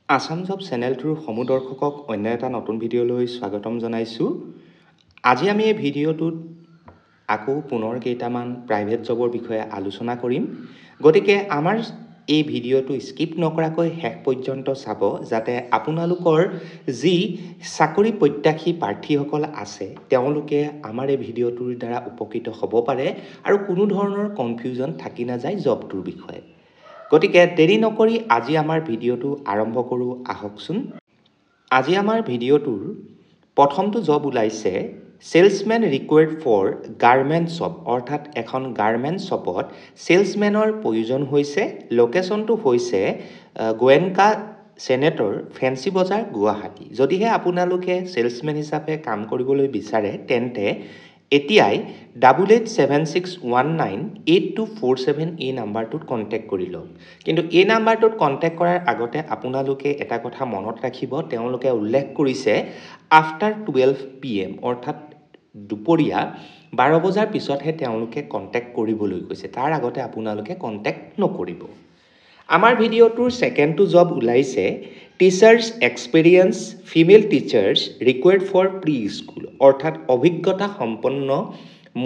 Assam job চেনেলটোৰ সমূহ দৰ্শকক অন্য এটা নতুন ভিডিঅ'লৈ স্বাগতম জনাইছোঁ। আজি আমি এই ভিডিঅ'টোত আকৌ পুনৰ কেইটামান প্ৰাইভেট জবৰ বিষয়ে আলোচনা কৰিম। গতিকে আমাৰ এই ভিডিঅ'টো স্কিপ নকৰাকৈ শেষ পৰ্যন্ত চাব, যাতে আপোনালোকৰ যি চাকৰি প্ৰত্যাশী প্ৰাৰ্থীসকল আছে তেওঁলোকে আমাৰ এই ভিডিঅ'টোৰ দ্বাৰা উপকৃত হ'ব পাৰে আৰু কোনো ধৰণৰ কনফিউজন থাকি নাযায় জবটোৰ বিষয়ে। গতিকে দেৰি নকৰি আজি আমাৰ ভিডিঅ'টো আৰম্ভ কৰোঁ আহকচোন। আজি আমাৰ ভিডিঅ'টোৰ প্ৰথমটো জব ওলাইছে সেলছমেন ৰিকুৱাৰ্ড ফৰ গাৰ্মেণ্ট শ্বপ, অৰ্থাৎ এখন গাৰ্মেণ্ট শ্বপত সেলছমেনৰ প্ৰয়োজন হৈছে। লোকেশ্যনটো হৈছে গোৱেনকা চেনেটৰ ফেঞ্চি বজাৰ গুৱাহাটী। যদিহে আপোনালোকে সেলছমেন হিচাপে কাম কৰিবলৈ বিচাৰে তেন্তে এতিয়াই 8876198247 এই নাম্বাৰটোত কণ্টেক্ট কৰি লওক। কিন্তু এই নাম্বাৰটোত কণ্টেক্ট কৰাৰ আগতে আপোনালোকে এটা কথা মনত ৰাখিব, তেওঁলোকে উল্লেখ কৰিছে আফটাৰ 12 PM, অৰ্থাৎ দুপৰীয়া 12 বজাৰ পিছতহে তেওঁলোকে কণ্টেক্ট কৰিবলৈ কৈছে। তাৰ আগতে আপোনালোকে কণ্টেক্ট নকৰিব। আমাৰ ভিডিঅ'টোৰ ছেকেণ্ডটো জব ওলাইছে teachers experience female teachers required for pre school, অৰ্থাৎ অভিজ্ঞতা সম্পন্ন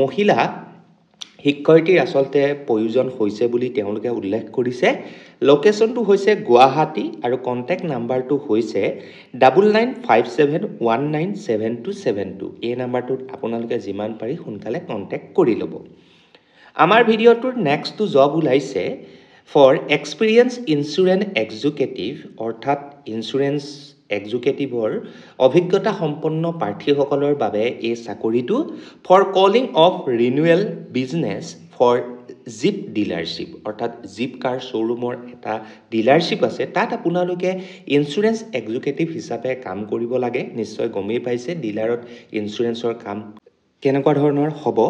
মহিলা শিক্ষয়িত্ৰীৰ আচলতে প্ৰয়োজন হৈছে বুলি তেওঁলোকে উল্লেখ কৰিছে। লোকেশ্যনটো হৈছে গুৱাহাটী আৰু কণ্টেক্ট নাম্বাৰটো হৈছে 9957197272। এই নাম্বাৰটোত আপোনালোকে যিমান পাৰি সোনকালে কণ্টেক্ট কৰি ল'ব। আমাৰ ভিডিঅ'টোৰ নেক্সটটো জব ওলাইছে ফৰ এক্সপিৰিয়েঞ্চ ইঞ্চুৰেঞ্চ এক্সিকিউটিভ, অৰ্থাৎ ইঞ্চুৰেঞ্চ এক্সিকিউটিভৰ অভিজ্ঞতা সম্পন্ন প্ৰাৰ্থীসকলৰ বাবে এই চাকৰিটো for calling of renewal business for Jeep dealership, অৰ্থাৎ জিপ কাৰ শ্ব'ৰুমৰ এটা ডিলাৰশ্বিপ আছে, তাত আপোনালোকে ইঞ্চুৰেঞ্চ এক্সিকিউটিভ হিচাপে কাম কৰিব লাগে। নিশ্চয় গমেই পাইছে ডিলাৰত ইঞ্চুৰেঞ্চৰ কাম কেনেকুৱা ধৰণৰ হ'ব।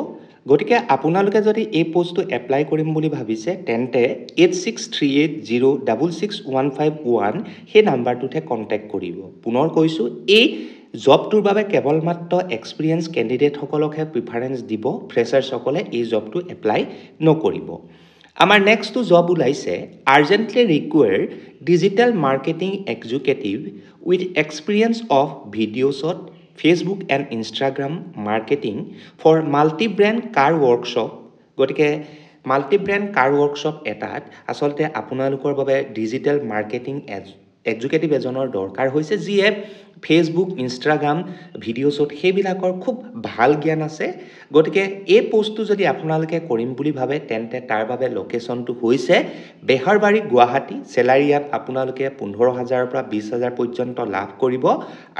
গতিকে আপোনালোকে যদি এই পোষ্টটো এপ্লাই কৰিম বুলি ভাবিছে তেন্তে 8638066151 সেই নাম্বাৰটোতহে কণ্টেক্ট কৰিব। পুনৰ কৈছোঁ, এই জবটোৰ বাবে কেৱল মাত্ৰ এক্সপিৰিয়েঞ্চ কেণ্ডিডেটসকলকহে প্ৰিফাৰেঞ্চ দিব, ফ্ৰেছাৰ্ছসকলে এই জবটো এপ্লাই নকৰিব। আমাৰ নেক্সটটো জব ওলাইছে urgently required digital marketing executive with experience of video' shoot Facebook and Instagram marketing for multi brand car workshop. গতিকে মাল্টি ব্ৰেণ্ড কাৰ ৱৰ্কশ্বপ এটাত আচলতে আপোনালোকৰ বাবে ডিজিটেল মাৰ্কেটিং এক্সিকিউটিভ এজনৰ দৰকাৰ হৈছে, যিয়ে ফেচবুক ইনষ্টাগ্ৰাম ভিডিঅ' শ্বট সেইবিলাকৰ খুব ভাল জ্ঞান আছে। গতিকে এই পোষ্টটো যদি আপোনালোকে কৰিম বুলি ভাবে তেন্তে তাৰ বাবে লোকেশ্যনটো হৈছে বেহাৰবাৰী গুৱাহাটী। চেলাৰী ইয়াত আপোনালোকে 15,000 পৰা 20,000 পৰ্যন্ত লাভ কৰিব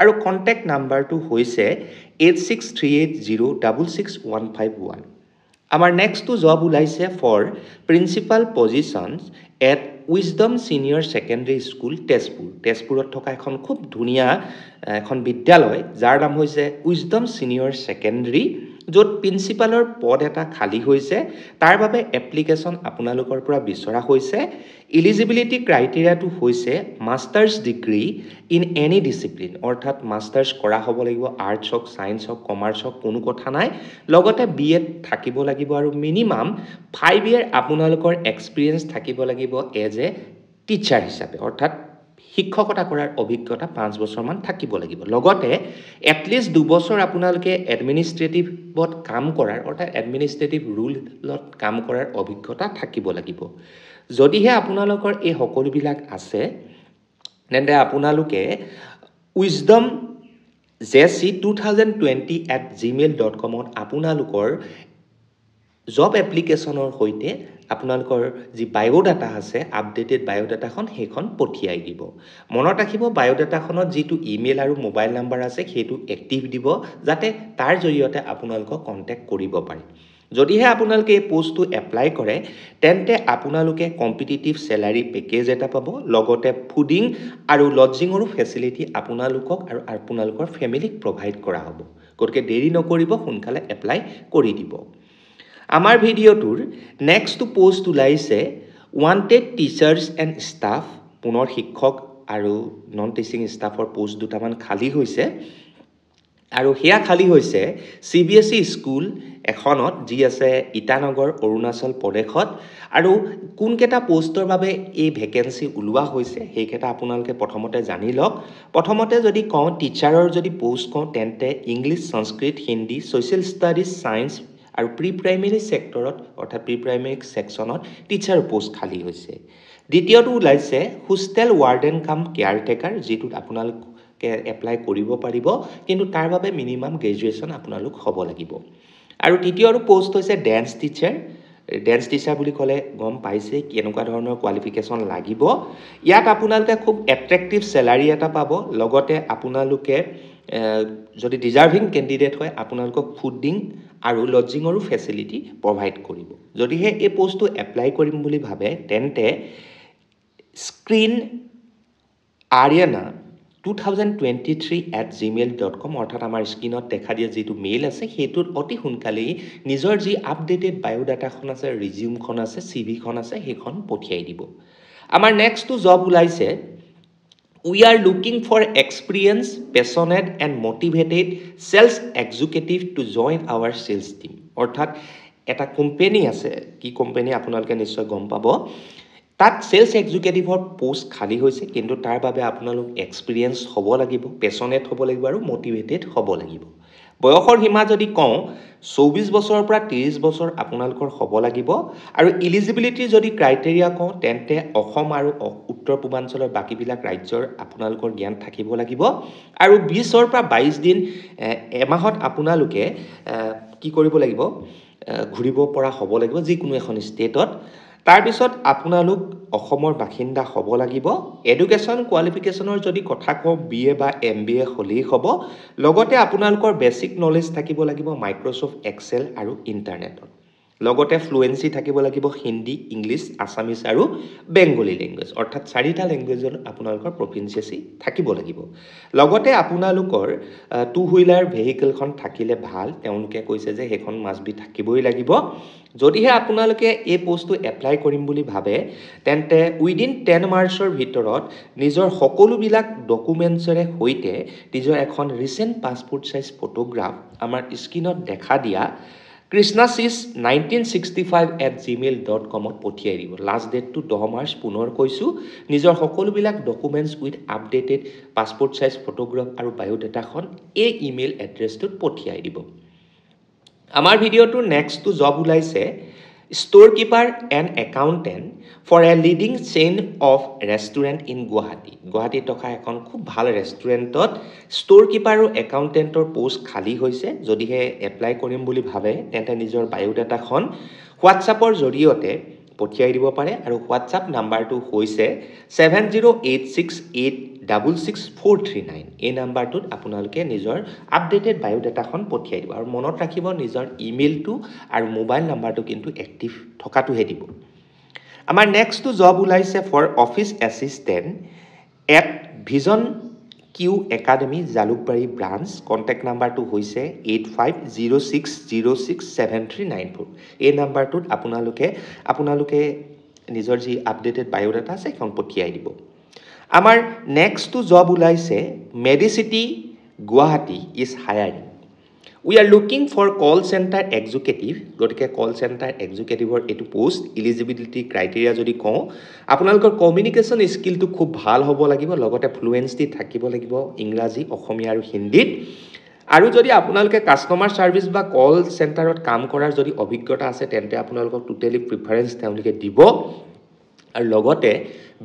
আৰু কণ্টেক্ট নাম্বাৰটো হৈছে 8638066151। আমাৰ নেক্সটটো জব ওলাইছে for principal positions at wisdom senior secondary school Tezpur. তেজপুৰত থকা এখন খুব ধুনীয়া এখন বিদ্যালয় যাৰ নাম হৈছে উইজডম ছিনিয়ৰ ছেকেণ্ডেৰী, য'ত প্ৰিন্সিপালৰ পদ এটা খালী হৈছে। তাৰ বাবে এপ্লিকেশ্যন আপোনালোকৰ পৰা বিচৰা হৈছে। ইলিজিবিলিটি ক্ৰাইটেৰিয়াটো হৈছে masters degree in any discipline, অৰ্থাৎ মাষ্টাৰ্ছ কৰা হ'ব লাগিব, আৰ্টছ হওক ছায়েন্স হওক কমাৰ্চ হওক কোনো কথা নাই, লগতে BEd থাকিব লাগিব আৰু মিনিমাম 5 year আপোনালোকৰ এক্সপিৰিয়েঞ্চ থাকিব লাগিব এজ এ টিচাৰ হিচাপে, অৰ্থাৎ শিক্ষকতা কৰাৰ অভিজ্ঞতা 5 বছৰমান থাকিব লাগিব। লগতে এটলিষ্ট 2 বছৰ আপোনালোকে এডমিনিষ্ট্ৰেটিভত কাম কৰাৰ, অৰ্থাৎ এডমিনিষ্ট্ৰেটিভ ৰুলত কাম কৰাৰ অভিজ্ঞতা থাকিব লাগিব। যদিহে আপোনালোকৰ এই সকলোবিলাক আছে তেন্তে আপোনালোকে উইজডম jc2020@gmail.com আপোনালোকৰ জব এপ্লিকেশ্যনৰ সৈতে আপোনালোকৰ যি বায়'ডাটা আছে আপডেটেড বায়'ডাটাখন সেইখন পঠিয়াই দিব। মনত ৰাখিব, বায়'ডাটাখনত যিটো ইমেইল আৰু মোবাইল নাম্বাৰ আছে সেইটো এক্টিভ দিব, যাতে তাৰ জৰিয়তে আপোনালোকক কণ্টেক্ট কৰিব পাৰে। যদিহে আপোনালোকে এই পোষ্টটো এপ্লাই কৰে তেন্তে আপোনালোকে কম্পিটিটিভ চেলাৰী পেকেজ এটা পাব, লগতে ফুডিং আৰু লজিঙৰো ফেচিলিটি আপোনালোকক আৰু আপোনালোকৰ ফেমিলিক প্ৰভাইড কৰা হ'ব। গতিকে দেৰি নকৰিব, সোনকালে এপ্লাই কৰি দিব। আমাৰ ভিডিঅ'টোৰ নেক্সটটো পোষ্ট ওলাইছে ৱান্টেড টিচাৰ্ছ এণ্ড ষ্টাফ, পুনৰ শিক্ষক আৰু নন টিচিং ষ্টাফৰ পোষ্ট দুটামান খালী হৈছে। আৰু হেয়া খালী হৈছে CBSE স্কুল এখনত যি আছে ইটানগৰ অৰুণাচল প্ৰদেশত আৰু কোনকেইটা পোষ্টৰ বাবে এই ভেকেন্সি ওলোৱা হৈছে সেইকেইটা আপোনালোকে প্ৰথমতে জানি লওক প্ৰথমতে যদি কওঁ টিচাৰৰ যদি পোষ্ট কওঁ তেন্তে ইংলিছ সংস্কৃত হিন্দী ছ'চিয়েল ষ্টাডিজ ছায়েন্স আৰু প্ৰি প্ৰাইমেৰী ছেক্টৰত অৰ্থাৎ প্ৰি প্ৰাইমেৰী ছেকশ্যনত টিচাৰ পোষ্ট খালী হৈছে দ্বিতীয়টো ওলাইছে হোষ্টেল ৱাৰ্ডেন কাম কেয়াৰটেকাৰ যিটোত আপোনালোক এপ্লাই কৰিব পাৰিব কিন্তু তাৰ বাবে মিনিমাম গ্ৰেজুৱেশ্যন আপোনালোক হ'ব লাগিব আৰু তৃতীয়টো পোষ্ট হৈছে ডেন্স টিচাৰ বুলি ক'লে গম পাইছে কেনেকুৱা ধৰণৰ কোৱালিফিকেশ্যন লাগিব ইয়াত আপোনালোকে খুব এট্ৰেক্টিভ চেলাৰী এটা পাব লগতে আপোনালোকে যদি ডিজাৰ্ভিং কেণ্ডিডেট হয় আপোনালোকক ফুডিং আৰু লজিঙৰো ফেচিলিটি প্ৰভাইড কৰিব যদিহে এই পোষ্টটো এপ্লাই কৰিম বুলি ভাবে তেন্তে স্ক্ৰীন আৰিয়ানা 2023@gmail.com অৰ্থাৎ আমাৰ স্ক্ৰীনত দেখা দিয়া যিটো মেইল আছে সেইটোত অতি সোনকালেই নিজৰ যি আপডেটেড বায়োডাটাখন আছে ৰিজিউমখন আছে CVখন আছে সেইখন পঠিয়াই দিব আমাৰ নেক্সটটো জব ওলাইছে We are looking for experienced, passionate and motivated sales executive to join our sales team. অৰ্থাৎ এটা কোম্পানী আছে কি কোম্পানী আপোনালোকে নিশ্চয় গম পাব তাত সেলস এক্সিকিউটিভৰ পোষ্ট খালী হৈছে কিন্তু তাৰ বাবে আপোনালোক এক্সপিৰিয়েন্স হ'ব লাগিব পেশনেট হ'ব লাগিব আৰু মোটিভেটেড হ'ব লাগিব বয়সৰ সীমা যদি কওঁ 24 বছৰৰ পৰা 30 বছৰ আপোনালোকৰ হ'ব লাগিব আৰু এলিজিবিলিটি যদি ক্ৰাইটেৰিয়া কওঁ তেন্তে অসম আৰু উত্তৰ পূৰ্বাঞ্চলৰ বাকিবিলাক ৰাজ্যৰ আপোনালোকৰ জ্ঞান থাকিব লাগিব আৰু 20ৰ পৰা 22 দিন এমাহত আপোনালোকে কি কৰিব লাগিব ঘুৰিব পৰা হ'ব লাগিব যিকোনো এখন ষ্টেটত তাৰ পিছত আপোনালোক অসমৰ বাসিন্দা হ'ব লাগিব এডুকেশ্যন কোৱালিফিকেশ্যনৰ যদি কথা কওঁ BA বা MBA হ'লেই হ'ব লগতে আপোনালোকৰ বেসিক নলেজ থাকিব লাগিব মাইক্ৰসফট এক্সেল আৰু ইন্টাৰনেটত লগতে ফ্লুৱেন্সি থাকিব লাগিব হিন্দী ইংলিছ আসামিজ আৰু বেংগলী ল্যাঙ্গুৱেজ অৰ্থাৎ চাৰিটা ল্যাঙ্গুৱেজৰ আপোনালোকৰ প্ৰফিচিয়েন্সি থাকিব লাগিব লগতে আপোনালোকৰ টু হুইলাৰ ভেহিকলখন থাকিলে ভাল তেওঁলোকে কৈছে যে হেখন মাষ্ট বি থাকিবই লাগিব যদিহে আপোনালোকে এই পোষ্টটো এপ্লাই কৰিম বুলি ভাবে তেন্তে উইদিন 10 মাৰ্চৰ ভিতৰত নিজৰ সকলোবিলাক ডকুমেন্টছৰে হৈতে নিজৰ এখন ৰিসেন্ট পাসপোৰ্ট সাইজ ফটোগ্ৰাফ আমাৰ স্ক্ৰীনত দেখা দিয়া krishnasis1965@gmail.com পঠিয়াই দিব লাষ্ট ডেট টু 10 মাৰ্চ পুনৰ কৈছো নিজৰ সকলোবিলাক documents with updated passport size photograph আৰু বায়োডাটাখন এই ইমেইল এড্ৰেছটোত পঠিয়াই দিব আমাৰ ভিডিওটো নেক্সট জব ওলাইছে store keeper and accountant for a leading chain of restaurant in গুৱাহাটীত থকা এখন খুব ভাল ৰেষ্টুৰেণ্টত ষ্ট'ৰ কিপাৰ আৰু একাউণ্টেণ্টৰ পোষ্ট খালী হৈছে যদিহে এপ্লাই কৰিম বুলি ভাবে তেন্তে নিজৰ বায়োডাটাখন হোৱাটছআপৰ জৰিয়তে পঠিয়াই দিব পাৰে আৰু হোৱাটছআপ নাম্বাৰটো হৈছে 7086866439 এই নাম্বাৰটোত আপোনালোকে নিজৰ আপডেটেড বায়োডাটাখন পঠিয়াই দিব আৰু মনত ৰাখিব নিজৰ ইমেইলটো আৰু মোবাইল নাম্বাৰটো কিন্তু এক্টিভ থকাটোহে দিব আমাৰ নেক্সটটো জব ওলাইছে for office assistant at Vision Q Academy Jalukbari branch contact নাম্বাৰটো হৈছে 8506067394 এই নাম্বাৰটোত আপোনালোকে নিজৰ যি আপডেটেড বায়োডাটা আছে এখন পঠিয়াই দিব আমাৰ নেক্সটটো জব ওলাইছে Medicity Guwahati is hiring We are looking for call center executive গটিকে call center executiveৰ এটো পোষ্ট এলিজিবিলিটি ক্ৰাইটেৰিয়া যদি কওঁ আপোনালোকৰ কমিউনিকেশ্যন স্কিলটো খুব ভাল হ'ব লাগিব লগতে ফ্লুৱেন্সি থাকিব লাগিব ইংৰাজী অসমীয়া আৰু হিন্দীত আৰু যদি আপোনালোকে কাস্টমাৰ সাৰ্ভিস বা কল চেণ্টাৰত কাম কৰাৰ যদি অভিজ্ঞতা আছে তেন্তে আপোনালোকক টোটালি প্ৰিফাৰেন্স তেওঁলোকে দিব আৰু লগতে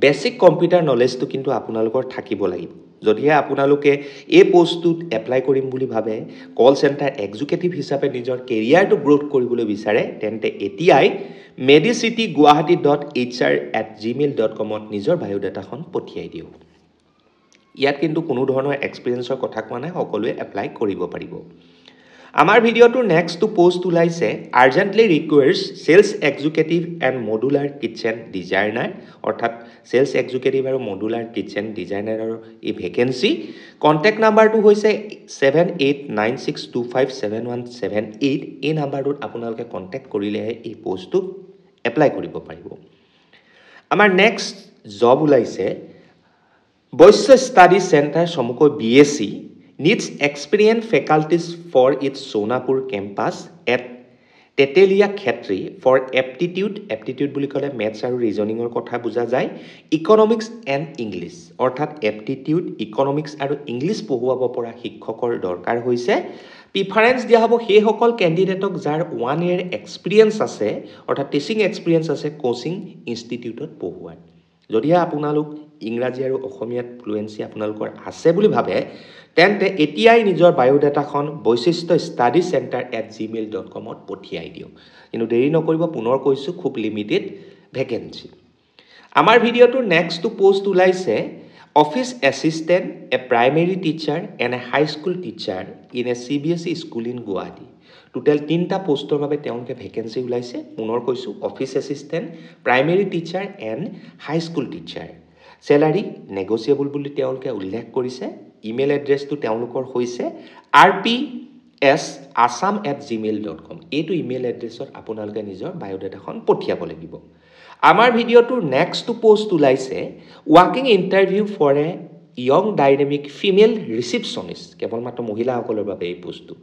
বেসিক কম্পিউটাৰ নলেজটো কিন্তু আপোনালোকৰ থাকিব লাগিব যদিহে আপোনালোকে এই পোষ্টটোত এপ্লাই কৰিম বুলি ভাবে কল চেণ্টাৰ এক্সিকিউটিভ হিচাপে নিজৰ কেৰিয়াৰটো গ্ৰোথ কৰিবলৈ বিচাৰে তেন্তে এতিয়াই medicity.guwahati.hr@gmail.com নিজৰ বায়োডাটাখন পঠিয়াই দিও ইয়াত কিন্তু কোনো ধৰণৰ এক্সপেৰিয়েন্সৰ কথা কোৱা নাই সকলোৱে এপ্লাই কৰিব পাৰিব আমাৰ ভিডিওটোৰ নেক্সট পোষ্ট ওলাইছে urgently requires sales executive and modular kitchen designer অৰ্থাৎ সেলস এক্সিকিউটিভ আৰু মডুলাৰ কিচেন ডিজাইনাৰৰ এই ভেকেন্সি কন্টেক্ট নাম্বাৰটো হৈছে 7896257178 এই নাম্বাৰটোত আপোনালোকে কন্টেক্ট কৰিলেহে এই পোষ্টটো এপ্লাই কৰিব পাৰিব আমাৰ নেক্সট জব ওলাইছে বৈশ্য ষ্টাডি চেণ্টাৰ চমুকৈ BSc needs experienced faculties for its Sonapur campus at Tetelia Khetri for aptitude বুলি ক'লে maths আৰু reasoningৰ কথা বুজা যায় economics and English অৰ্থাৎ aptitude economics আৰু English পঢ়ুৱাব পৰা শিক্ষকৰ দৰকাৰ হৈছে প্ৰিফাৰেন্স দিয়া হ'ব সেই সকল ক্যান্ডিডেটক যাৰ 1 year experience আছে অৰ্থাৎ টিচিং এক্সপেৰিয়েন্স আছে কোচিং ইনষ্টিটিউটত পঢ়ুৱাৰ যদি আপোনালোক ইংৰাজী আৰু অসমীয়াত ফ্লুয়েন্সি আপোনালোকৰ আছে বুলি ভাবে তেন্তে এতিয়াই নিজৰ বায়োডাটাখন বৈশিষ্ট্য ষ্টাডি চেণ্টাৰ @gmail.com ত পঠিয়াই দিও কিন্তু দেৰি নকৰিব পুনৰ কৈছো খুব লিমিটেড ভ্যাকেন্সি আমাৰ ভিডিওটোৰ নেক্সট পোষ্ট ওলাইছে office assistant a primary teacher and a high school teacher in a CBSE school in Guwahati total 3টা পোষ্টৰ বাবে তেওঁলোকে ভ্যাকেন্সি ওলাইছে পুনৰ কৈছো office assistant primary teacher and high school teacher salary negotiable বুলি তেওঁলোকে উল্লেখ কৰিছে ইমেইল এড্ৰেছটো তেওঁলোকৰ হৈছে rps@assam@gmail.com এইটো ইমেইল এড্ৰেছত আপোনালোকে নিজৰ বায়োডাটাখন পঠিয়াব লাগিব আমাৰ ভিডিওটোৰ নেক্সট পোষ্ট ওলাইছে walking interview for a young dynamic female receptionist কেৱল মাত্ৰ মহিলাসকলৰ বাবে এই পোষ্টটো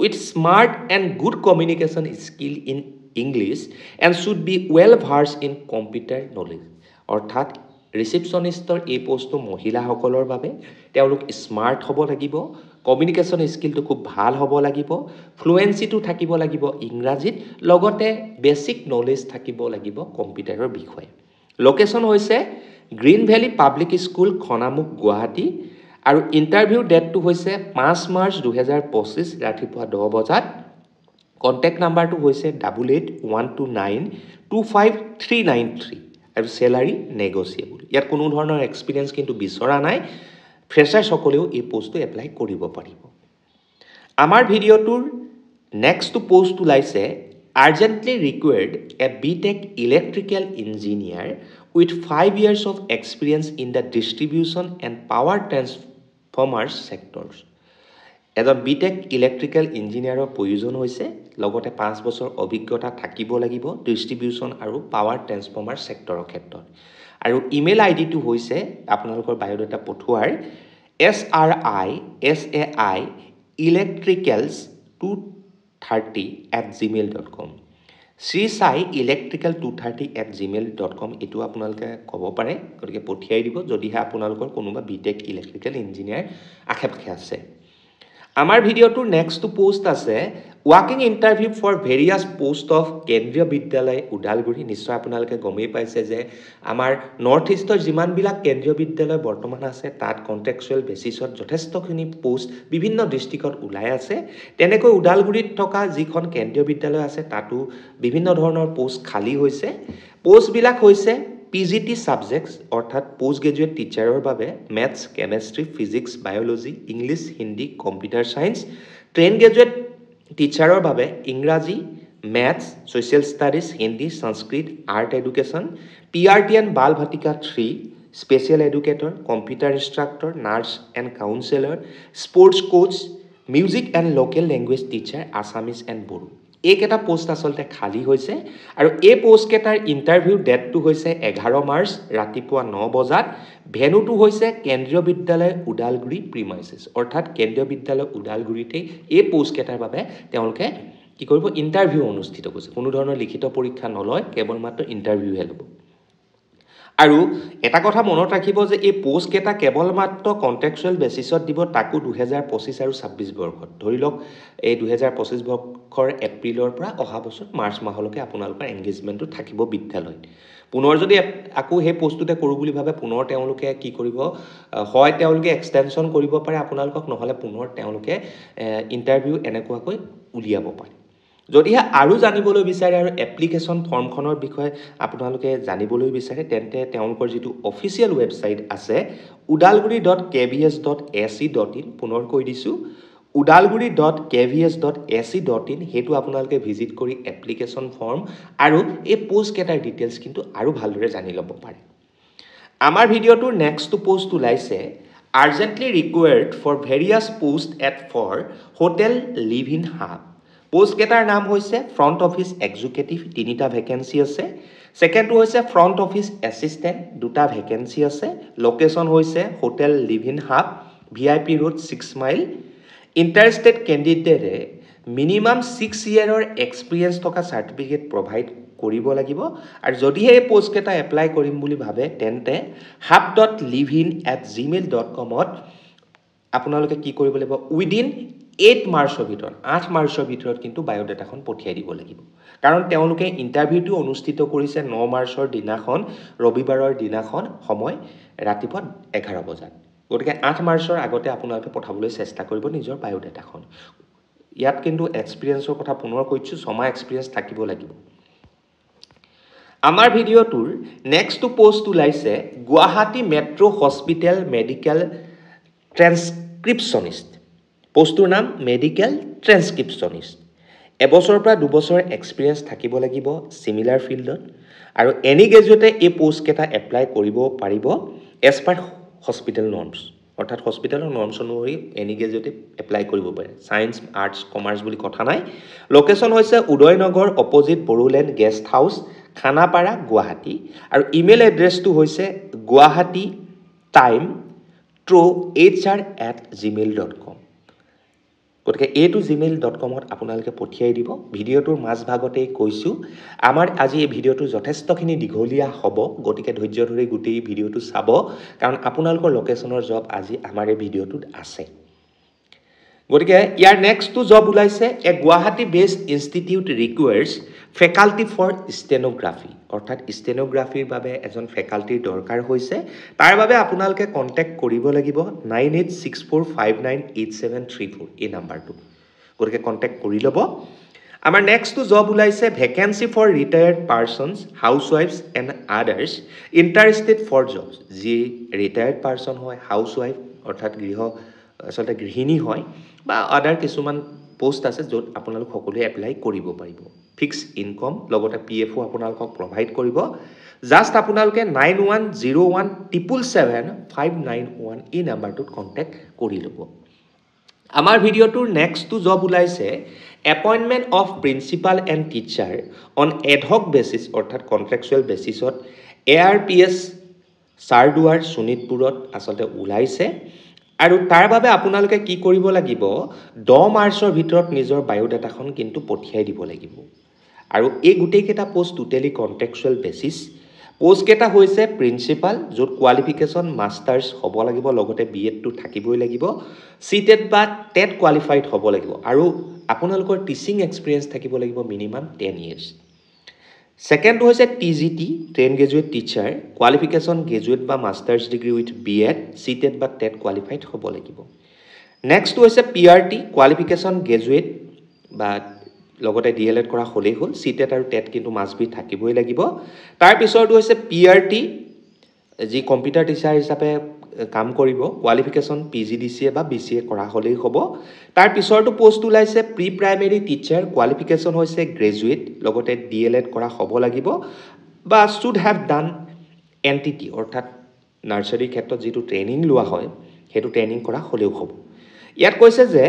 with smart and good communication skill in English and should be well versed in computer knowledge অৰ্থাৎ ৰিসেপশনিষ্টৰ এই পোষ্টটো মহিলাসকলৰ বাবে তেওঁলোক স্মাৰ্ট হ'ব লাগিব কমিউনিকেশ্যন স্কিলটো খুব ভাল হ'ব লাগিব ফ্লুয়েন্সিটো থাকিব লাগিব ইংৰাজীত লগতে বেসিক নলেজ থাকিব লাগিব কম্পিউটাৰৰ বিষয়ে লোকেশন হৈছে green valley public school Khanamukh Guwahati আৰু ইন্টাৰভিউ ডেটটো হৈছে 5 মাৰ্চ 2025 ৰাতিপুৱা 10 বজাত কন্টাক্ট নাম্বাৰটো হৈছে 8812925393 আৰু স্যালাৰি নেগোসিয়েবল ইয়াত কোনো ধৰণৰ এক্সপেৰিয়েন্স কিন্তু বিচৰা নাই ফ্ৰেছাৰ সকলেও এই পোষ্টটো এপ্লাই কৰিব পাৰিব আমাৰ ভিডিওটোৰ নেক্সট পোষ্ট ওলাইছে urgently required a BTech electrical engineer with 5 years of experience in the distribution and power transformers sectors এজন বিটেক ইলেক্ট্ৰিকেল ইঞ্জিনিয়াৰৰ প্ৰয়োজন হৈছে লগতে 5 বছৰ অভিজ্ঞতা থাকিব লাগিব ডিস্ট্ৰিবিউশন আৰু পাৱাৰ ট্ৰান্সফৰ্মাৰ সেক্টৰৰ ক্ষেত্ৰত আৰু ইমেইল আইডিটো হৈছে আপোনালোকৰ বায়োডাটা পঠোৱাৰ srielectricals230@gmail.com srisai-electrical230@gmail.com এটো আপোনালোকে ক'ব পাৰে গতিকে পঠিয়াই দিব যদিহে আপোনালোকৰ কোনোবা বিটেক ইলেক্ট্ৰিকেল ইঞ্জিনিয়াৰ আখেপখে আছে আমাৰ ভিডিওটোৰ নেক্সট পোষ্ট আছে walking interview for various post of Kendriya Vidyalaya Udalguri নিশ্চয় আপোনালোকে গমেই পাইছে যে আমাৰ নৰ্থ ইষ্টৰ যিমান বিলাক কেন্দ্ৰীয় বিদ্যালয় বৰ্তমান আছে তাত কন্ট্ৰাকচুৱেল বেসিছত যথেষ্টখিনি পোষ্ট বিভিন্ন ডিস্ট্ৰিক্টত ওলাই আছে তেনেকৈ উদালগুৰিত থকা যিখন কেন্দ্ৰীয় বিদ্যালয় আছে তাতো বিভিন্ন ধৰণৰ পোষ্ট খালি হৈছে পোষ্ট বিলাক হৈছে PGT subjects অৰ্থাৎ পোষ্ট গ্ৰেজুৱেট টিচাৰৰ বাবে maths chemistry physics biology English Hindi computer science train graduate টিচাৰৰ বাবে ইংৰাজী maths social studies Hindi Sanskrit art education PRTN Bal Vatika 3 special educator computer instructor nurse and counsellor sports coach music and local language teacher Assamese and Bodo এইকেটা post আসলতে খালি হৈছে আৰু এই post কেটাৰ interview ডেটটো হৈছে 11 মাৰ্চ ৰাতিপুৱা 9 বজাত ভেনুটো হৈছে কেন্দ্ৰীয় বিদ্যালয় উদালগুৰি প্ৰিমাইসেস অৰ্থাৎ কেন্দ্ৰীয় বিদ্যালয় উদালগুৰিতে এই পোষ্ট কেটাৰ বাবে তেওঁলোকে কি কৰিব ইন্টাৰভিউ অনুষ্ঠিত কৰিছে কোনো ধৰণৰ লিখিত পৰীক্ষা নলয় কেৱল মাত্ৰ ইন্টাৰভিউহে ল'ব আৰু এটা কথা মনত ৰাখিব যে এই পোষ্ট কেটা কেৱল মাত্ৰ কন্ট্ৰাকচুৱেল বেসিছত দিব তাকো 2025 আৰু 26 বৰ্ষত ধৰি লওক এই 2025 বৰ্ষৰ এপ্ৰিলৰ পৰা অহা বছৰ মাৰ্চ মাহলৈকে আপোনালোকৰ এংগেজমেন্টটো থাকিব বিদ্যালয়ত পুনৰ যদি আকো হে পোষ্টটোতে কৰো বুলি ভাবে পুনৰ তেওঁলোকে কি কৰিব হয় তেওঁলোকে এক্সটেনশন কৰিব পাৰে আপোনালোকক নহলে পুনৰ তেওঁলোকে ইন্টাৰভিউ এনেকুৱাকৈ উলিয়াব পাৰে যদিহে আৰু জানিবলৈ বিচাৰে আৰু এপ্লিকেশন ফৰ্মখনৰ বিষয়ে আপোনালোকে জানিবলৈ বিচাৰে তেন্তে তেওঁলোকৰ যেটো অফিচিয়েল ওয়েবসাইট আছে udalguri.kvs.ac.in পুনৰ কৈ দিছো udalguri.kvs.ac.in হেতু আপোনালোকে ভিজিট কৰি এপ্লিকেশন ফৰ্ম আৰু এই পোষ্ট কেটাৰ ডিটেইলছ কিন্তু আৰু ভালদৰে জানি ল'ব পাৰে আমাৰ ভিডিওটোৰ নেক্সট পোষ্ট ওলাইছে urgently required for various posts at for hotel live in hub post কেটাৰ নাম হৈছে ফ্ৰন্ট অফিস এক্সিকিউটিভ তিনিটা ভ্যাকেন্সি আছে সেকেন্ডটো হৈছে ফ্ৰন্ট অফিস অ্যাসিস্ট্যান্ট দুটা ভ্যাকেন্সি আছে লোকেশন হৈছে hotel live in hub VIP Road 6 Mile interested কেণ্ডিডেটে মিনিমাম 6 ইয়াৰৰ এক্সপিৰিয়েঞ্চ থকা চাৰ্টিফিকেট প্ৰভাইড কৰিব লাগিব আৰু যদিহে এই পোষ্টকেইটা এপ্লাই কৰিম বুলি ভাবে তেন্তে hub.livein@gmail.com আপোনালোকে কি কৰিব লাগিব উইদিন 8 মাৰ্চৰ ভিতৰত 8 মাৰ্চৰ ভিতৰত কিন্তু বায়োডাটাখন পঠিয়াই দিব লাগিব কাৰণ তেওঁলোকে ইণ্টাৰভিউটো অনুষ্ঠিত কৰিছে 9 মাৰ্চৰ দিনাখন ৰবিবাৰৰ দিনাখন সময় ৰাতিপুৱা 11 বজাত গতিকে 8 মাৰ্চৰ আগতে আপোনালোকে পঠাবলৈ চেষ্টা কৰিব নিজৰ বায়োডাটাখন ইয়াত কিন্তু এক্সপিৰিয়েঞ্চৰ কথা পুনৰ কৈছো 6 মাহ এক্সপিৰিয়েঞ্চ থাকিব লাগিব আমাৰ ভিডিঅ'টোৰ নেক্সট পোষ্ট ওলাইছে গুৱাহাটী মেট্ৰ' হস্পিটেল মেডিকেল ট্ৰেন্সক্ৰিপশ্যনিষ্ট পোষ্টটোৰ নাম মেডিকেল ট্ৰেন্সক্ৰিপশ্যনিষ্ট এবছৰৰ পৰা 2 বছৰ এক্সপিৰিয়েঞ্চ থাকিব লাগিব সিমিলাৰ ফিল্ডত আৰু এনি গ্ৰেজুৱেটে এই পোষ্টকেইটা এপ্লাই কৰিব পাৰিব এজ পাৰ হস্পিটেল নৰ্মছ অৰ্থাৎ হস্পিটেলৰ নৰ্মছ অনুসৰি এনি গ্ৰেজুৱেটে এপ্লাই কৰিব পাৰে সায়েন্স আৰ্টছ কমাৰ্চ বুলি কথা নাই লোকেশ্যন হৈছে Udaynagar opposite Bodoland guest house Khanapara Guwahati আৰু ইমেইল এড্ৰেছটো হৈছে guwahati-hr@gmail.com গতিকে এইটো gmail.com আপোনালোকে পঠিয়াই দিব ভিডিঅ'টোৰ মাজ ভাগতেই কৈছো আমাৰ আজি এই ভিডিঅ'টো যথেষ্টখিনি দীঘলীয়া হ'ব গতিকে ধৈৰ্য ধৰি গোটেই ভিডিঅ'টো চাব কাৰণ আপোনালোকৰ লোকেশ্যনৰ জব আজি আমাৰ এই ভিডিঅ'টোত আছে গতিকে ইয়াৰ নেক্সটটো জব ওলাইছে a Guwahati based institute requires faculty for stenography অৰ্থাৎ ষ্টেনোগ্ৰাফিৰ বাবে এজন ফেকাল্টিৰ দৰকাৰ হৈছে তাৰ বাবে আপোনালোকে কন্টাক্ট কৰিব লাগিব 9864598734 এই নাম্বাৰটো গতিকে কন্টাক্ট কৰি ল'ব আমাৰ নেক্সটটো জব ওলাইছে ভেকেন্সি ফৰ ৰিটায়াৰ্ড পাৰ্সনছ হাউসৱাইফছ and others interested for jobs যি ৰিটায়াৰ্ড পাৰ্সন হয় হাউসৱাইফ অৰ্থাৎ আচলতে গৃহিণী হয় বা আদাৰ কিছুমান পোষ্ট আছে য'ত আপোনালোক সকলোৱে এপ্লাই কৰিব পাৰিব ফিক্স ইনকম লগতে পিএফও আপোনালোকক প্ৰভাইড কৰিব জাষ্ট আপোনালোকে 9101777591 এই নাম্বাৰটোত কন্টাক্ট কৰি ল'ব আমাৰ ভিডিঅ'টোৰ নেক্সটটো জব ওলাইছে appointment of principal and teacher on ad hoc basis অৰ্থাৎ কণ্ট্ৰেকচুৱেল বেচিছত ARPS চাৰদুৱাৰ শোণিতপুৰত আচলতে ওলাইছে আৰু তাৰ বাবে আপোনালোকে কি কৰিব লাগিব 10 মাৰ্চৰ ভিতৰত নিজৰ বায়োডাটাখন কিন্তু পঠিয়াই দিব লাগিব আৰু এই গুটেই কেইটা post totally contractual basis post কেইটা হৈছে প্ৰিন্সিপাল য'ত কোৱালিফিকেশ্যন মাষ্টাৰ্ছ হ'ব লাগিব লগতে বিএডটো থাকিবই লাগিব সিটেট বা টেট কোৱালিফাইড হ'ব লাগিব আৰু আপোনালোকৰ টিচিং এক্সপিৰিয়েঞ্চ থাকিব লাগিব মিনিমাম 10 ইয়াৰ্ছ সেকেন্ড হৈছে TGT train graduate teacher qualification graduate বা masters degree with BEd CTET বা টেট কোৱালিফাইড হ'ব লাগিব নেক্সট হৈছে পিআৰটি কোৱালিফিকেশ্যন গ্ৰেজুৱেট বা লগতে ডিএলএড কৰা হ'লেই হ'ল সিটেট আৰু টেট কিন্তু মাষ্ট বি থাকিবই লাগিব তাৰ পিছৰটো হৈছে পিআৰটি যি কম্পিউটাৰ টিচাৰ হিচাপে কাম কৰিব কোৱালিফিকেশ্যন পিজিডিসিএ বা বিসিএ কৰা হ'লেই হ'ব তাৰ পিছৰটো পোষ্ট ওলাইছে প্ৰি প্ৰাইমেৰী টিচাৰ কোৱালিফিকেশ্যন হৈছে গ্ৰেজুৱেট লগতে ডিএলএড কৰা হ'ব লাগিব বা শুড হ্যাভ ডান এনটিটি অৰ্থাৎ নাৰ্সাৰীৰ ক্ষেত্ৰত যিটো ট্ৰেইনিং লোৱা হয় হেতু ট্ৰেইনিং কৰা হ'লেও হ'ব ইয়াত কৈছে যে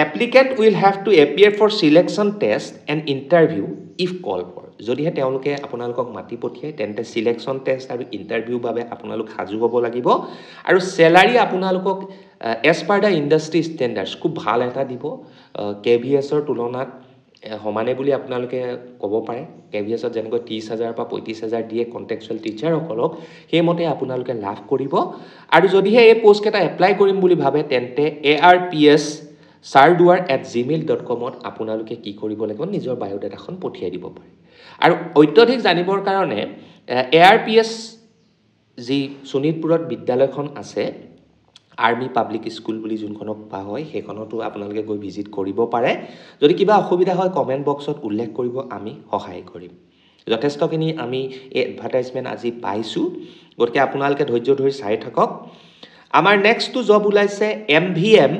applicant will have to appear for selection test and interview if call for যদিহে তেওঁলোকে আপোনালোকক মাতি পঠিয়ায় তেন্তে সিলেকশ্যন টেষ্ট আৰু ইণ্টাৰভিউ বাবে আপোনালোক সাজু হ'ব লাগিব আৰু স্যালাৰি আপোনালোকক এজ পাৰ দা ইণ্ডাষ্ট্ৰি ষ্টেণ্ডাৰ্ডছ খুব ভাল এটা দিব কেভিএছৰ তুলনাত সমানে বুলি আপোনালোকে ক'ব পাৰে কেভিএছত যেনেকৈ 30,000 বা 35,000 দিয়ে কণ্টেক্সুৱেল টিচাৰসকলক সেইমতে আপোনালোকে লাভ কৰিব আৰু যদিহে এই পোষ্ট কেইটা এপ্লাই কৰিম বুলি ভাবে তেন্তে ARPS sarduar@gmail.com আপোনালোকে কি কৰিব লাগিব নিজৰ বায়োডাটাখন পঠিয়াই দিব পাৰে আৰু অত্যধিক জানিবৰ কাৰণে ARPS যি শোণিতপুৰত বিদ্যালয়খন আছে আৰ্মি পাব্লিক স্কুল বুলি যোনখনক পা হয় সেইখনতো আপোনালোকে গৈ ভিজিট কৰিব পাৰে যদি কিবা অসুবিধা হয় কমেন্ট বক্সত উল্লেখ কৰিব আমি সহায় কৰিম যথেষ্টখিনি আমি এই এডভাৰটাইজমেন্ট আজি পাইছো গতিকে আপোনালোকে ধৈৰ্য ধৰি চাই থাকক আমাৰ নেক্সটটো জব ওলাইছে MVM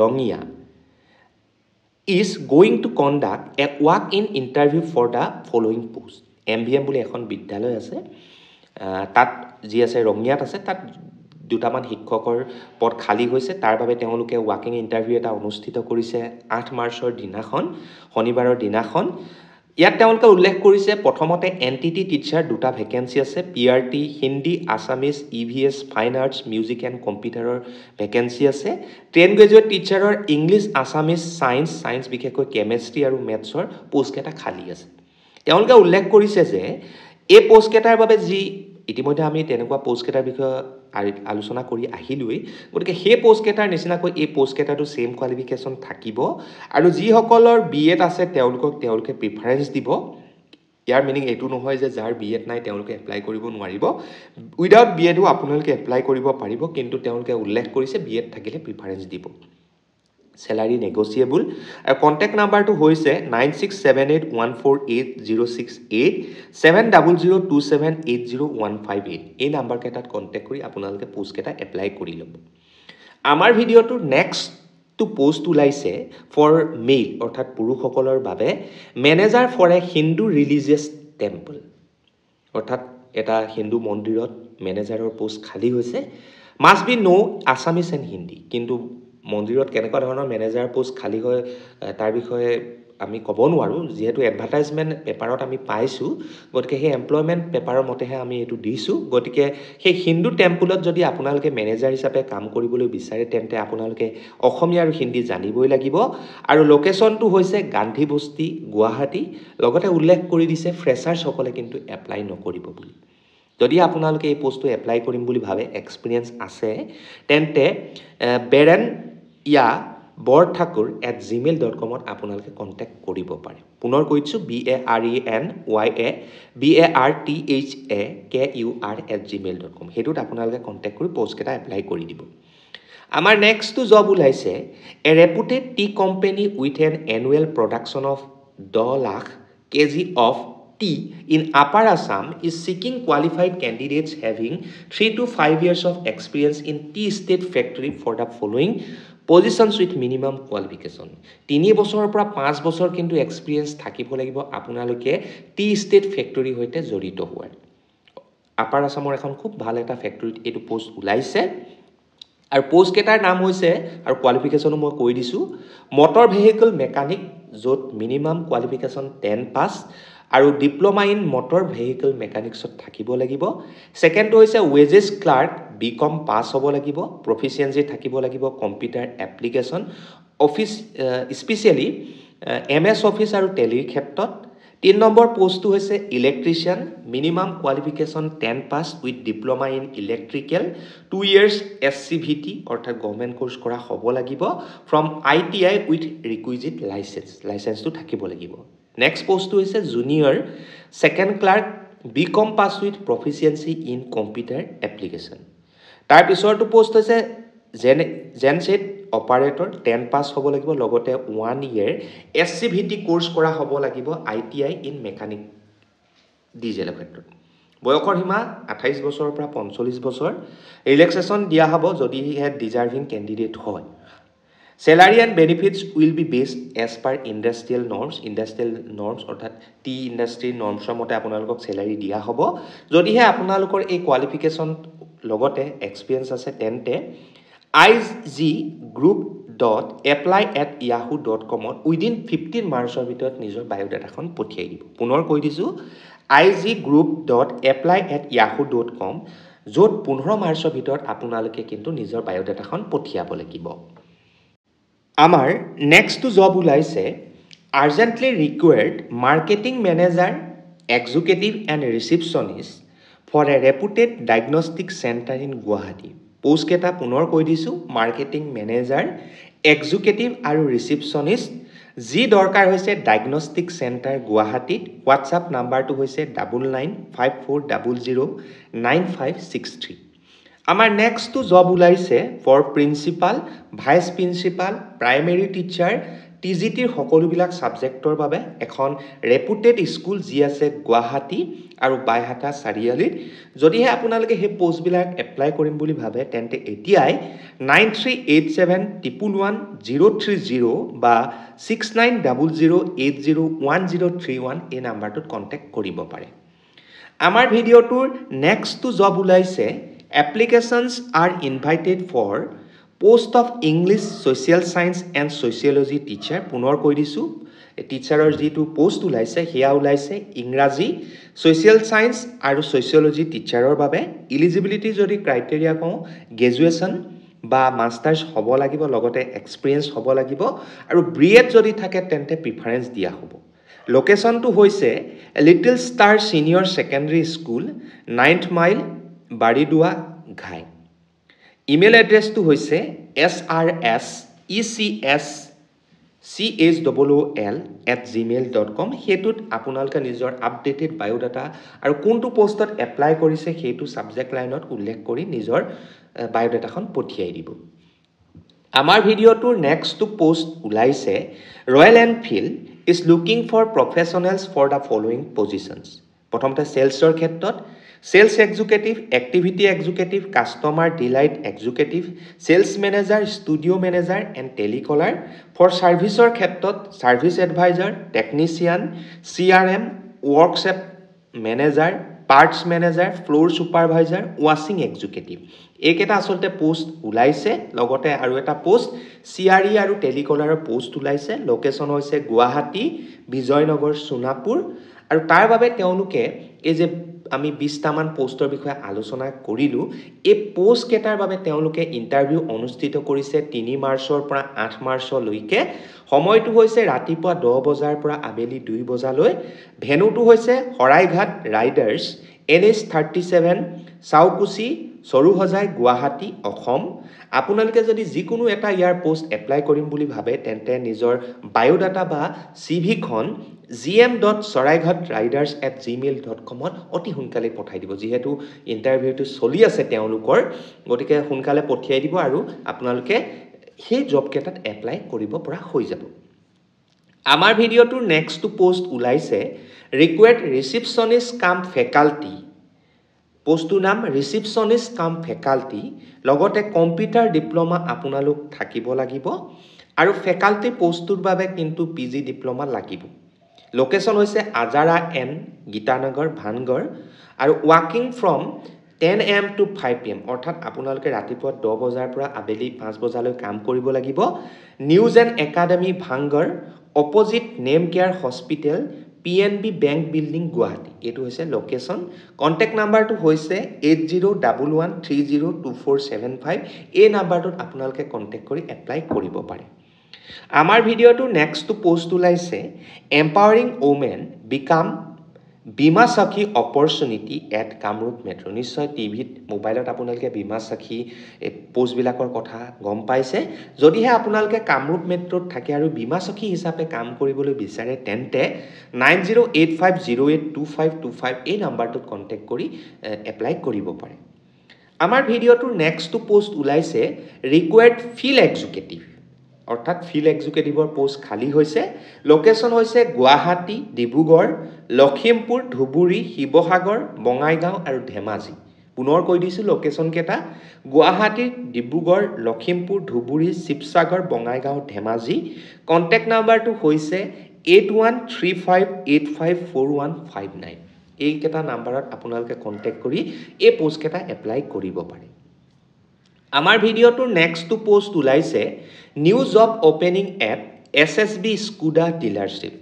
Rangia is going to conduct a walk-in interview for the following post MVM বুলি এখন বিদ্যালয় আছে তাত যি আছে ৰঙিয়াত আছে তাত দুটামান শিক্ষকৰ পদ খালি হৈছে তাৰ বাবে তেওঁলোকে ওয়াকিং ইন্টাৰভিউ এটা অনুষ্ঠিত কৰিছে 8 মাৰ্চৰ দিনাখন শনিবাৰৰ দিনাখন ইয়াত তেওঁলোকে উল্লেখ কৰিছে প্ৰথমতে এনটিটি টিচাৰ দুটা ভেকেঞ্চি আছে PRT Hindi Assamese EVS fine arts music and কম্পিউটাৰৰ ভেকেঞ্চি আছে ট্ৰেইন গ্ৰেজুৱেট টিচাৰৰ ইংলিছ আছামিজ ছায়েন্স বিশেষকৈ কেমেষ্ট্ৰি আৰু মেথছৰ পোষ্টকেইটা খালী আছে তেওঁলোকে উল্লেখ কৰিছে যে এই পোষ্টকেইটাৰ বাবে যি ইতিমধ্যে আমি তেনেকুৱা পোষ্টকেইটাৰ বিষয়ে আলোচনা কৰি আহিলোৱেই গতিকে সেই পোষ্টকেইটাৰ নিচিনাকৈ এই পোষ্টকেইটাটো ছেইম কোৱালিফিকেশ্যন থাকিব আৰু যিসকলৰ বিএড আছে তেওঁলোকে প্ৰিফাৰেঞ্চ দিব ইয়াৰ মিনিং এইটো নহয় যে যাৰ বিএড নাই তেওঁলোকে এপ্লাই কৰিব নোৱাৰিব উইদাউট বিএডো আপোনালোকে এপ্লাই কৰিব পাৰিব কিন্তু তেওঁলোকে উল্লেখ কৰিছে বিএড থাকিলে প্ৰিফাৰেঞ্চ দিব salary negotiable আৰু কন্টাক্ট নাম্বাৰটো হৈছে 9678148068 7002780158 এই নাম্বাৰ কেইটাত কন্টাক্ট কৰি আপোনালোকে পোষ্ট কেইটা এপ্লাই কৰি ল'ব আমাৰ ভিডিঅ'টোৰ নেক্সট টু পোষ্ট ওলাইছে ফৰ মেল অৰ্থাৎ পুৰুষসকলৰ বাবে manager for a Hindu religious temple অৰ্থাৎ এটা হিন্দু মন্দিৰত মেনেজাৰৰ পোষ্ট খালী হৈছে must be know Assamese and Hindi কিন্তু মন্দিৰত কেনেকুৱা ধৰণৰ মেনেজাৰ পোষ্ট খালী হয় তাৰ বিষয়ে আমি ক'ব নোৱাৰোঁ যেহেতু এডভাৰটাইজমেণ্ট পেপাৰত আমি পাইছোঁ গতিকে সেই এমপ্লয়মেণ্ট পেপাৰৰ মতেহে আমি এইটো দিছোঁ গতিকে সেই হিন্দু টেম্পলত যদি আপোনালোকে মেনেজাৰ হিচাপে কাম কৰিবলৈ বিচাৰে তেন্তে আপোনালোকে অসমীয়া আৰু হিন্দী জানিবই লাগিব আৰু লোকেশ্যনটো হৈছে গান্ধী বস্তি গুৱাহাটী লগতে উল্লেখ কৰি দিছে ফ্ৰেছাৰ্ছসকলে কিন্তু এপ্লাই নকৰিব বুলি যদি আপোনালোকে এই পোষ্টটো এপ্লাই কৰিম বুলি ভাবে এক্সপিৰিয়েঞ্চ আছে তেন্তে বেৰেন ইয়া borthakur@gmail.com আপোনালোকে কন্টাক্ট কৰিব পাৰে পুনৰ কৈছো BARENYA BARTHAKUR@gmail.com হেতুত আপোনালোকে কন্টাক্ট কৰি পোষ্ট কেটা এপ্লাই কৰি দিব আমাৰ নেক্সট জব ওলাইছে a reputed tea company with an annual production of 10 lakh kg of tea in Upper Assam is seeking qualified candidates having 3 to 5 years of experience in tea estate factory for the following positions with minimum qualification 3 বছৰৰ পৰা 5 বছৰ কিন্তু experience থাকিব লাগিব আপোনালোকে T state factory হৈতে জড়িত হোৱাৰ upper আসামৰ এখন খুব ভাল এটা ফেক্টৰীত এটো পোষ্ট ওলাইছে আৰু পোষ্ট কেটাৰ নাম হৈছে আৰু কোৱালিফিকেশনো মই কৈ দিছো মটৰ ভেহিকল মেকানিক যত মিনিমাম কোৱালিফিকেশন 10 পাস আৰু ডিপ্লোমা ইন মটৰ ভেহিকল মেকানিক্সত থাকিব লাগিব সেকেন্ড হৈছে ওয়েজেস ক্লাৰ্ক বিকম পাস হ'ব লাগিব প্ৰফিচিয়েন্সি থাকিব লাগিব computer application office specially MS office আৰু টেলিৰ ক্ষেত্ৰত 3 নম্বৰ পোষ্টটো হৈছে electrician minimum qualification 10 pass with diploma in electrical 2 years SCVT অৰ্থাৎ গভৰ্নমেন্ট কোৰ্স কৰা হ'ব লাগিব ফ্ৰম আইটিআই উইথ ৰিকুইজিট লাইসেন্সটো থাকিব লাগিব Next post is a junior second clerk BCom pass with proficiency in computer application. Type is to post is a genset operator 10 pass hobo lagibo logote 1 year SCVT course kora hobo lagibo ITI in mechanic diesel factor. বয়সৰ সীমা 28 বছৰৰ পৰা 45 বছৰ ৰিলেক্সেশন দিয়া হ'ব যদি হে deserving candidate হয় Salary and benefits will be based as per industrial norms অৰ্থাৎ টি ইন্ডাষ্ট্ৰি নৰ্মছৰ মতে আপোনালোকক salary দিয়া হ'ব যদিহে আপোনালোকৰ এই কোৱালিফিকেশন লগতে এক্সপেৰিয়েন্স আছে তেন্তে igroup.apply@yahoo.com উইদিন 15 মাৰ্চৰ ভিতৰত নিজৰ বায়োডাটাখন পঠিয়াই দিব পুনৰ কৈ দিছো igroup.apply@yahoo.com য'ত 15 মাৰ্চৰ ভিতৰত আপোনালোকে কিন্তু নিজৰ বায়োডাটাখন পঠিয়াব লাগিব Amar next to job ulaise urgently required marketing manager executive and receptionist for a reputed diagnostic center in Guwahati post keta punor koi disu marketing manager executive aru receptionist ji dorkar hoise diagnostic center Guwahati whatsapp number to hoise 9954009563 Our next to job ulaise for principal, vice principal, primary teacher, TGT সকলো বিলাক সাবজেক্টৰ বাবে এখন reputed school G আছে গুৱাহাটী আৰু বাইহাটা চাৰিআলিত যদিহে আপোনালোকে হে পোষ্ট বিলাক এপ্লাই কৰিম বুলি ভাবে তেন্তে এতিয়াই 9387111030 বা 6900801031 এই নম্বৰটোত কন্টাক্ট কৰিব পাৰে আমাৰ ভিডিঅটোৰ নেক্সট টু জব ওলাইছে Applications are invited for post of English, Social Science and Sociology teacher. Punor koi disu. টিচাৰৰ যিটো পোষ্ট ওলাইছে সেয়া ওলাইছে ইংৰাজী ছ'চিয়েল ছায়েন্স আৰু ছ'চিয়লজি টিচাৰৰ বাবে ইলিজিবিলিটি যদি ক্ৰাইটেৰিয়া কওঁ গ্ৰেজুৱেশ্যন বা মাষ্টাৰ্ছ হ'ব লাগিব লগতে এক্সপিৰিয়েঞ্চ হ'ব লাগিব আৰু BEd যদি থাকে তেন্তে প্ৰিফাৰেঞ্চ দিয়া হ'ব লোকেশ্যনটো হৈছে little star senior secondary school 9th mile Baridua ঘাই ইমেইল এড্ৰেছটো হৈছে srschol@gmail.com সেইটোত আপোনালোকে নিজৰ আপডেটেড বায়োডাটা আৰু কোনটো পোষ্টত এপ্লাই কৰিছে সেইটো ছাবজেক্ট লাইনত উল্লেখ কৰি নিজৰ বায়োডাটাখন পঠিয়াই দিব আমাৰ ভিডিঅ'টোৰ নেক্সটটো পোষ্ট ওলাইছে Royal Enfield is looking for professionals for the following positions প্ৰথমতে চেলছৰ ক্ষেত্ৰত Sales Executive, Activity Executive, Customer Delight Executive, Sales Manager, Studio Manager and Telecaller. For Service or ক্ষেত্ৰত Service Advisor, Technician, CRM, Workshop Manager, Parts Manager, Floor Supervisor, Washing Executive. এইকেইটা আসলতে post ওলাইছে লগতে আৰু এটা পোষ্ট CRE আৰু Telecaller post ওলাইছে location হৈছে গুৱাহাটী বিজয়নগৰ সোনাপুৰ আৰু তাৰ বাবে তেওঁলোকে এই যে আমি 20টা মান পোষ্টৰ বিষয়ে আলোচনা কৰিলো এই পোষ্ট কেটাৰ বাবে তেওঁলোকে ইন্টাৰভিউ অনুষ্ঠিত কৰিছে 3 মাৰ্চৰ পৰা 8 মাৰ্চলৈকে সময়টো হৈছে ৰাতিপুৱা 10 বজাৰ পৰা আবেলি 2 বজালৈ ভেনুটো হৈছে হৰাইঘাট ৰাইডাৰ্ছ NH 37 সাউকুচি সৰুহজাই গুৱাহাটী অসম আপোনালোকে যদি যিকোনো এটা ইয়াৰ পোষ্ট এপ্লাই কৰিম বুলি ভাবে তেন্তে নিজৰ বায়োডাটা বা CV খন gm.soraighatriders@gmail.com অতি সোনকালে পঠাই দিব যেহেতু ইন্টাৰভিউটো চলি আছে তেওঁলোকৰ গতিকে সোনকালে পঠিয়াই দিব আৰু আপোনালোকে সেই জব কেটাত এপ্লাই কৰিব পৰা হৈ যাব আমাৰ ভিডিঅ'টোৰ নেক্সটটো পোষ্ট ওলাইছে ৰিকুৱেৰ্ড ৰিসিপশ্যনিষ্ট কাম ফেকাল্টি পোষ্টটোৰ নাম ৰিসিপশ্যনিষ্ট কাম ফেকাল্টি লগতে কম্পিউটাৰ ডিপ্লোমা আপোনালোক থাকিব লাগিব আৰু ফেকাল্টি পোষ্টটোৰ বাবে কিন্তু PG ডিপ্লোমা লাগিব লোকেশ্যন হৈছে আজাৰা N গীতানগৰ ভানগড় আৰু ৱাকিং ফ্ৰম 10 AM to 5 PM অৰ্থাৎ আপোনালোকে ৰাতিপুৱা 10 বজাৰ পৰা আবেলি 5 বজালৈ কাম কৰিব লাগিব news and academy Bhangarh opposite name care hospital PNB bank building Guwahati এটো হৈছে লোকেশ্যন কন্টাক্ট নাম্বাৰটো হৈছে 8011302475 এই নাম্বাৰটোত আপোনালোকে কন্টাক্ট কৰি এপ্লাই কৰিব পাৰে আমাৰ ভিডিঅ'টোৰ নেক্সটটো পোষ্ট ওলাইছে এম্পাৱাৰিং ওমেন বিকাম বীমা সাখী অপৰচুনিটি এট কামৰূপ মেট্ৰ নিশ্চয় টিভিত মোবাইলত আপোনালোকে বীমা সাখী পোষ্ট বিলাকৰ কথা গম পাইছে যদিহে আপোনালোকে কামৰূপ মেট্ৰত থাকে আৰু বীমা সাখী হিচাপে কাম কৰিবলৈ বিচাৰে তেন্তে 9085082525 এই নাম্বাৰটোত কন্টাক্ট কৰি এপ্লাই কৰিব পাৰে আমাৰ ভিডিঅ'টোৰ নেক্সটটো পোষ্ট ওলাইছে ৰিকুৱাৰ্ড ফিল্ড এক্সিকিউটিভ অৰ্থাৎ ফিল্ড এক্সিকিউটিভৰ পোষ্ট খালি হৈছে লোকেশ্যন হৈছে গুৱাহাটী ডিব্ৰুগড় লখিমপুৰ ধুবুৰী শিৱসাগৰ বঙাইগাঁও আৰু ধেমাজি পুনৰ কৈ দিছো লোকেশ্যন কেটা গুৱাহাটী ডিব্ৰুগড় লখিমপুৰ ধুবুৰী শিৱসাগৰ বঙাইগাঁও ধেমাজি কন্টাক্ট নাম্বাৰটো হৈছে 8135854159 এই কেটা নাম্বাৰত আপোনালোকে কন্টাক্ট কৰি এই পোষ্ট কেটা এপ্লাই কৰিব পাৰে আমাৰ ভিডিঅ'টোৰ নেক্সটটো পোষ্ট ওলাইছে new job opening at SSB Skoda dealership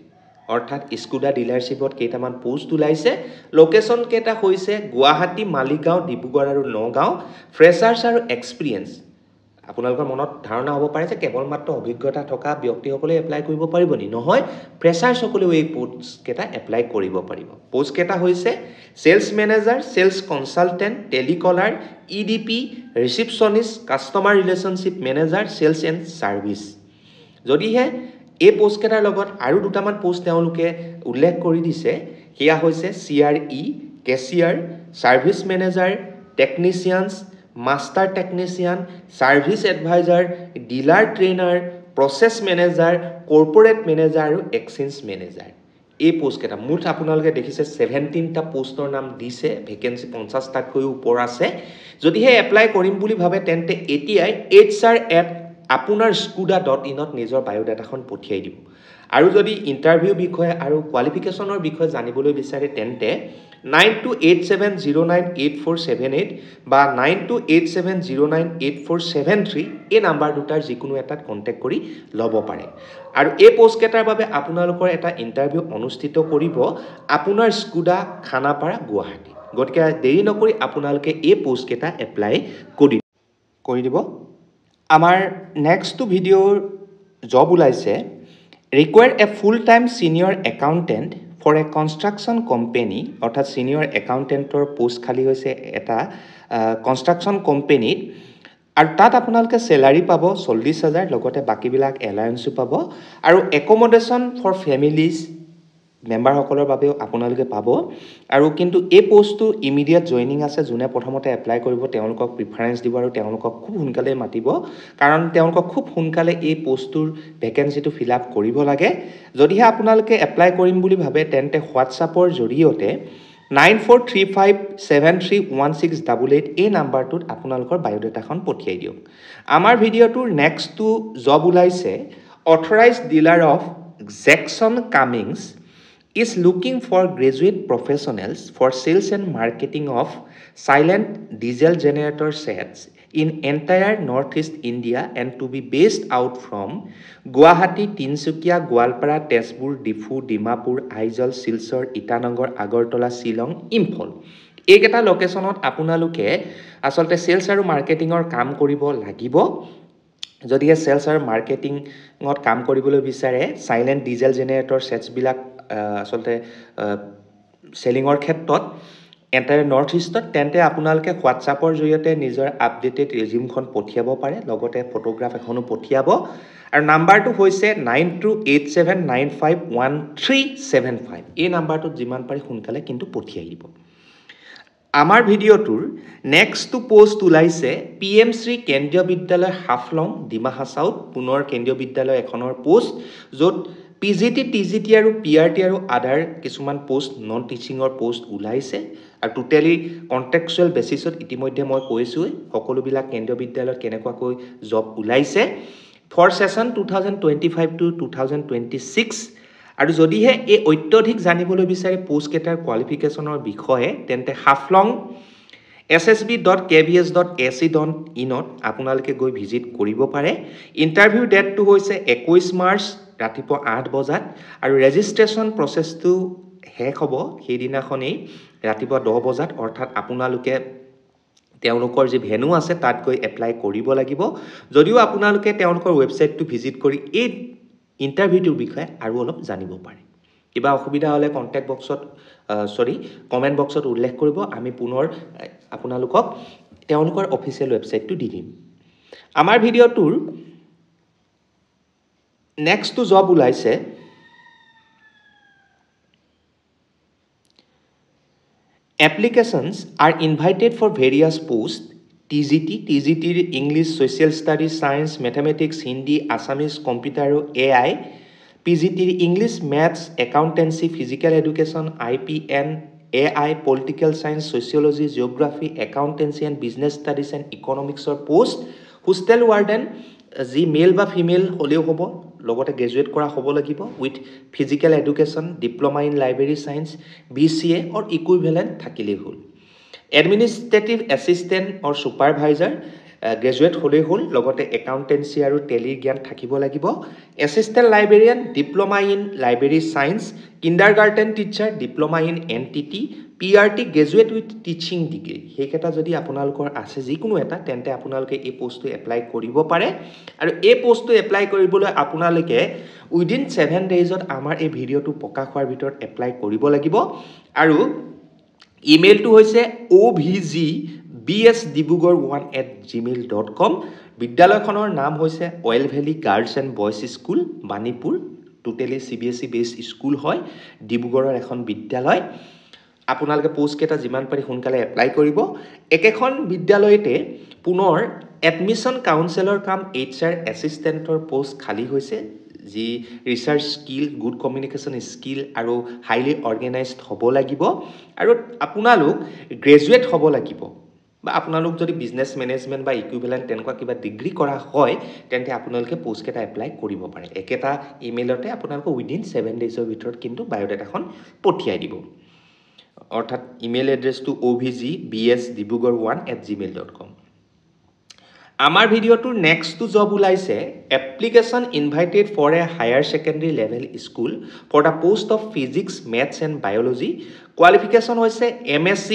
অৰ্থাৎ স্কুডা ডিলাৰশ্বিপত কেইটামান পোষ্ট ওলাইছে লোকেশ্যন কেটা হৈছে গুৱাহাটী মালিগাঁও ডিব্ৰুগড় আৰু নগাঁও ফ্ৰেছাৰ্ছ আৰু এক্সপিৰিয়েঞ্চ আপোনালোকৰ মনত ধাৰণা হ'ব পাৰে যে কেৱল মাত্ৰ অভিজ্ঞতা থকা ব্যক্তিসকলে এপ্লাই কৰিব পাৰিব নি নহয় ফ্ৰেছাৰ্ছ সকলেও এই পোষ্ট কেটা এপ্লাই কৰিব পাৰিব পোষ্ট কেটা হৈছে sales manager sales consultant telecaller EDP receptionist customer relationship manager sales and service যদিহে এই পোষ্ট কেটাৰ লগত আৰু দুটামান পোষ্ট তেওঁলোকে উল্লেখ কৰি দিছে হিয়া হৈছে CRE cashier service manager technicians master technician service advisor dealer trainer process manager corporate manager আৰু এক্সচেঞ্জ মেনেজাৰ এই পোষ্ট কেটা মুঠ আপোনালোকে দেখিছে 17টা পোষ্টৰ নাম দিছে ভেকেন্সি 50 টাতকৈ ওপৰ আছে যদিহে এপ্লাই কৰিম বুলি ভাবে তেন্তে এতিয়াই hr@apunar.skoda.in ত নিজৰ বায়োডাটাখন পঠিয়াই দিব আৰু যদি ইন্টাৰভিউ বিষয়ে আৰু কোৱালিফিকেশনৰ বিষয়ে জানিবলৈ বিচাৰে তেন্তে 9287098478 বা 9287098473 এই নাম্বাৰ দুটাৰ যিকোনো এটাত কণ্টেক্ট কৰি ল'ব পাৰে আৰু এই পোষ্টকেইটাৰ বাবে আপোনালোকৰ এটা ইণ্টাৰভিউ অনুষ্ঠিত কৰিব আপোনাৰ স্কুডা খানাপাৰা গুৱাহাটী গতিকে দেৰি নকৰি আপোনালোকে এই পোষ্টকেইটা এপ্লাই কৰি দিব আমাৰ নেক্সট ভিডিঅ'ৰ জব ওলাইছে require a full-time senior accountant for a construction company অৰ্থাৎ senior accountant post খালি হৈছে এটা construction company আৰু তাত আপোনালোকে salary পাব 40000 লগতে বাকিবিলাক allowance পাব আৰু accommodation for families মেম্বাৰ সকলৰ বাবে আপোনালোকে পাব আৰু কিন্তু এই পোষ্টটো ইমিডিয়েট জয়নিং আছে যোনে প্ৰথমতে এপ্লাই কৰিব তেওঁলোকক প্ৰিফাৰেন্স দিব আৰু তেওঁলোকক খুব সোনকালে মাতিব কাৰণ তেওঁলোকক খুব সোনকালে এই পোষ্টটোৰ ভেকেন্সিটো ফিল আপ কৰিব লাগে যদিহে আপোনালোকে এপ্লাই কৰিম বুলি ভাবে তেন্তে হোৱাটছআপৰ জৰিয়তে 9435731688 এই নাম্বাৰটোত আপোনালোকৰ বায়োডাটাখন পঠিয়াই দিয়ক আমাৰ ভিডিঅ'টোৰ নেক্সটটো জব ওলাইছে authorised dealer of Jakson Cummins is looking for graduate professionals for sales and marketing of silent diesel generator sets in entire northeast India and to be based out from Guwahati, Tinsukia, Gwalpara, Tezpur, Difu, Dimapur, Aizal, Silchar, Itanagar, Agartala, Shillong, Imphal. এইকেইটা লোকেশনত আপোনালোকে আসলতে sales আৰু মাৰ্কেটিংৰ কাম কৰিব লাগিব যদিহে sales আৰু মাৰ্কেটিংত কাম কৰিবলৈ বিচাৰে সাইলেন্ট ডিজেল জেনাৰেটৰ সেটছ বিলাক আসলতে সেলিংৰ ক্ষেত্ৰত এণ্টায়াৰ নৰ্থ ইষ্টত তেন্তে আপোনালোকে হোৱাটছআপৰ জৰিয়তে নিজৰ আপডেটেড ৰেজিউমখন পঠিয়াব পাৰে লগতে ফটোগ্ৰাফ এখনো পঠিয়াব আৰু নাম্বাৰটো হৈছে 9287951375 এই নাম্বাৰটোত যিমান পাৰি সোনকালে কিন্তু পঠিয়াই দিব আমাৰ ভিডিঅ'টোৰ নেক্সটটো পোষ্ট ওলাইছে পিএম শ্ৰী কেন্দ্ৰীয় বিদ্যালয় হাফলং ডিমা হাছাউত পুনৰ কেন্দ্ৰীয় বিদ্যালয় এখনৰ পোষ্ট য'ত পিজিটি টিজিটি আৰু পিআৰটি আৰু আদাৰ কিছুমান পোষ্ট নন টিচিঙৰ পোষ্ট ওলাইছে আৰু টোটেলি কণ্টেক্সুৱেল বেচিছত ইতিমধ্যে মই কৈছোঁৱেই সকলোবিলাক কেন্দ্ৰীয় বিদ্যালয়ত কেনেকুৱাকৈ জব ওলাইছে ফৰ ছেশ্যন 2025 to 2026 আৰু যদিহে এই অত্যধিক জানিবলৈ বিচাৰে পোষ্ট কেটাৰ কোৱালিফিকেশ্যনৰ বিষয়ে তেন্তে হাফলং ssb.kvs.ac.in আপোনালোকে গৈ ভিজিট কৰিব পাৰে ইণ্টাৰভিউ ডেটটো হৈছে 21 মাৰ্চ ৰাতিপুৱা 8 বজাত আৰু ৰেজিষ্ট্ৰেশ্যন প্ৰচেছটো শেষ হ'ব সেইদিনাখনেই ৰাতিপুৱা 10 বজাত অৰ্থাৎ আপোনালোকে তেওঁলোকৰ যে ভেনু আছে তাত গৈ এপ্লাই কৰিব লাগিব যদিও আপোনালোকে তেওঁলোকৰ ৱেবছাইটটো ভিজিট কৰি এই ইণ্টাৰভিউটোৰ বিষয়ে আৰু অলপ জানিব পাৰে কিবা অসুবিধা হ'লে কন্টেক্ট বক্সত কমেন্ট বক্সত উল্লেখ কৰিব আমি পুনৰ আপোনালোকক তেওঁলোকৰ অফিচিয়েল ৱেবছাইটটো দি দিম আমাৰ ভিডিঅ'টোৰ নেক্সটটো জব ওলাইছে applications are invited for various posts TGT English Social Studies Science Mathematics Hindi Assamese Computer AI PGT English Maths Accountancy Physical Education IPN AI Political Science Sociology Geography Accountancy and Business Studies and Economics or post hostel warden যি মেল বা female হ'লেও হ'ব লগতে graduate কৰা হ'ব লাগিব with physical education diploma in library science BCA or equivalent থাকিলেই হ'ল administrative assistant or supervisor graduate হ'লেই হ'ল লগতে একাউণ্টেন্সি আৰু টেলিৰ জ্ঞান থাকিব লাগিব assistant librarian diploma in library science kindergarten teacher diploma in NTT PRT graduate with teaching degree সেইকেইটা যদি আপোনালোকৰ আছে যিকোনো এটা তেন্তে আপোনালোকে এই পোষ্টটো এপ্লাই কৰিব পাৰে আৰু এই পোষ্টটো এপ্লাই কৰিবলৈ আপোনালোকে উইদিন 7 ডেজত আমাৰ এই ভিডিঅ'টো প্ৰকাশ হোৱাৰ ভিতৰত এপ্লাই কৰিব লাগিব আৰু ইমেইলটো হৈছে ovgbsdibugor1@gmail.com বিদ্যালয়খনৰ নাম হৈছে oil valley girls and boys school Banipur totally CBSE based school হয় ডিব্ৰুগড়ৰ এখন বিদ্যালয় আপোনালোকে পোষ্ট কেটা যিমান পাৰি সোনকালে এপ্লাই কৰিব একেখন বিদ্যালয়তে পুনৰ এডমিশন কাউন্সেলৰ কাম HR এছিষ্টেণ্টৰ পোষ্ট খালী হৈছে যি research skill good communication skill আৰু হাইলি অৰ্গেনাইজড হ'ব লাগিব আৰু আপোনালোক গ্ৰেজুৱেট হ'ব লাগিব বা আপোনালোক যদি বিজনেছ মেনেজমেণ্ট বা ইকুইভেলেন্ট তেনেকুৱা কিবা ডিগ্ৰী কৰা হয় তেন্তে আপোনালোকে পোষ্ট কেটা এপ্লাই কৰিব পাৰে একেটা ইমেইলতে আপোনালোকে উইদিন 7 ডেজৰ ভিতৰত কিন্তু বায়োডাটাখন পঠিয়াই দিব অৰ্থাৎ ইমেইল এড্ৰেছটো ovgbsdibrugarh1@gmail.com আমাৰ ভিডিঅ'টোৰ নেক্সটটো জব ওলাইছে application invited for a higher secondary level school for the post of physics maths and biology qualification হৈছে MSc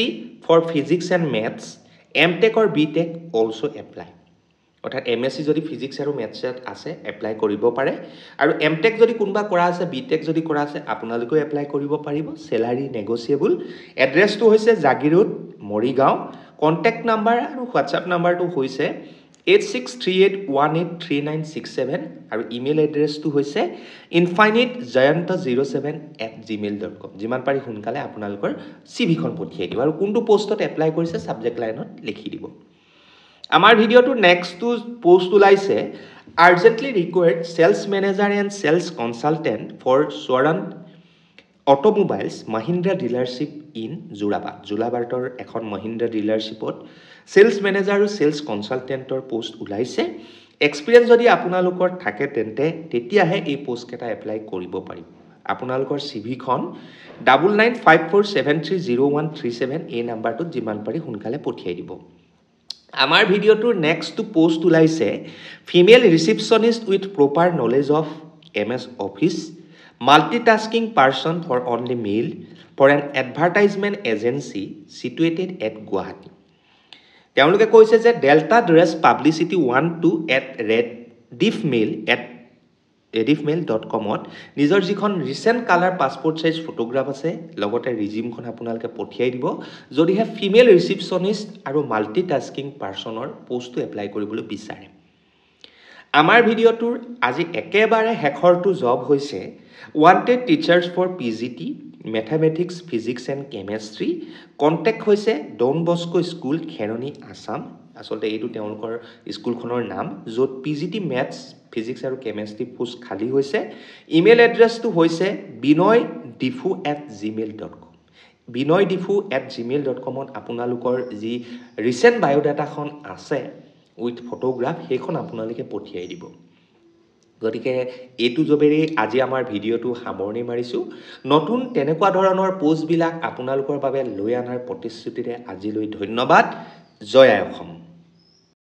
for physics and maths MTech or BTech also apply অৰ্থাৎ MSc যদি physics আৰু মেথছত আছে এপ্লাই কৰিব পাৰে আৰু MTech যদি কোনোবা কৰা আছে BTech যদি কৰা আছে আপোনালোকেও এপ্লাই কৰিব পাৰিব চেলাৰী নেগোচিয়েবল এড্ৰেছটো হৈছে জাগিৰোড মৰিগাঁও কণ্টেক্ট নাম্বাৰ আৰু হোৱাটছআপ নাম্বাৰটো হৈছে 8638183967 আৰু ইমেইল এড্ৰেছটো হৈছে infinitegiant07@gmail.com যিমান পাৰি সোনকালে আপোনালোকৰ CVখন পঠিয়াই দিব আৰু কোনটো পোষ্টত এপ্লাই কৰিছে সাবজেক্ট লাইনত লিখি দিব আমাৰ ভিডিঅ'টোৰ নেক্সটটো পোষ্ট ওলাইছে urgently required sales manager and sales consultant for Swaranta automobiles Mahindra dealership in যোৰাবাটৰ এখন মহিন্দ্ৰা ডিলাৰশ্বিপত সেলছ মেনেজাৰ আৰু সেলছ কনসালটেন্টৰ পোষ্ট ওলাইছে এক্সপিৰিয়েন্স যদি আপোনালোকৰ থাকে তেতিয়াহে এই পোষ্ট কেটা এপ্লাই কৰিব পাৰিব আপোনালোকৰ CVখন 9954730137 এই নাম্বাৰটোত যিমান পাৰি সোনকালে পঠিয়াই দিব আমাৰ ভিডিঅ'টোৰ নেক্সটটো পোষ্ট ওলাইছে female receptionist with proper knowledge of MS office multitasking person for only male for an advertisement agency situated at Guwahati তেওঁলোকে কৈছে যে ডেল্টা ড্ৰেছ পাব্লিচিটি 12@rediffmail.com নিজৰ যিখন recent colour passport size photograph আছে লগতে ৰিজিউমখন আপোনালোকে পঠিয়াই দিব যদিহে ফিমেল ৰিসেপশনিষ্ট আৰু মাল্টিটাস্কিং পাৰ্সনৰ পোষ্টটো এপ্লাই কৰিবলৈ বিচাৰে আমাৰ ভিডিঅ'টোৰ আজি একেবাৰে হেখৰটো জব হৈছে wanted teachers for PGT mathematics physics and chemistry contact হৈছে Don Bosco school Khairane Assam আসলতে এইটো তেওঁলোকৰ স্কুলখনৰ নাম য'ত PGT maths physics আৰু chemistry পোষ্ট খালি হৈছে ইমেইল এড্ৰেছটো হৈছে binoydifu@gmail.com binoydifu@gmail.com আপোনালোকৰ যি ৰিসেন্ট বায়োডাটাখন আছে উইথ ফটোগ্ৰাফ সেইখন আপোনালোকে পঠিয়াই দিব গতিকে এইটো জবেৰে আজি আমাৰ ভিডিঅ'টো সামৰণি মাৰিছো নতুন তেনেকুৱা ধৰণৰ পোষ্টবিলাক আপোনালোকৰ বাবে লৈ আনাৰ প্ৰতিশ্ৰুতিৰে আজিলৈ ধন্যবাদ জয় অসম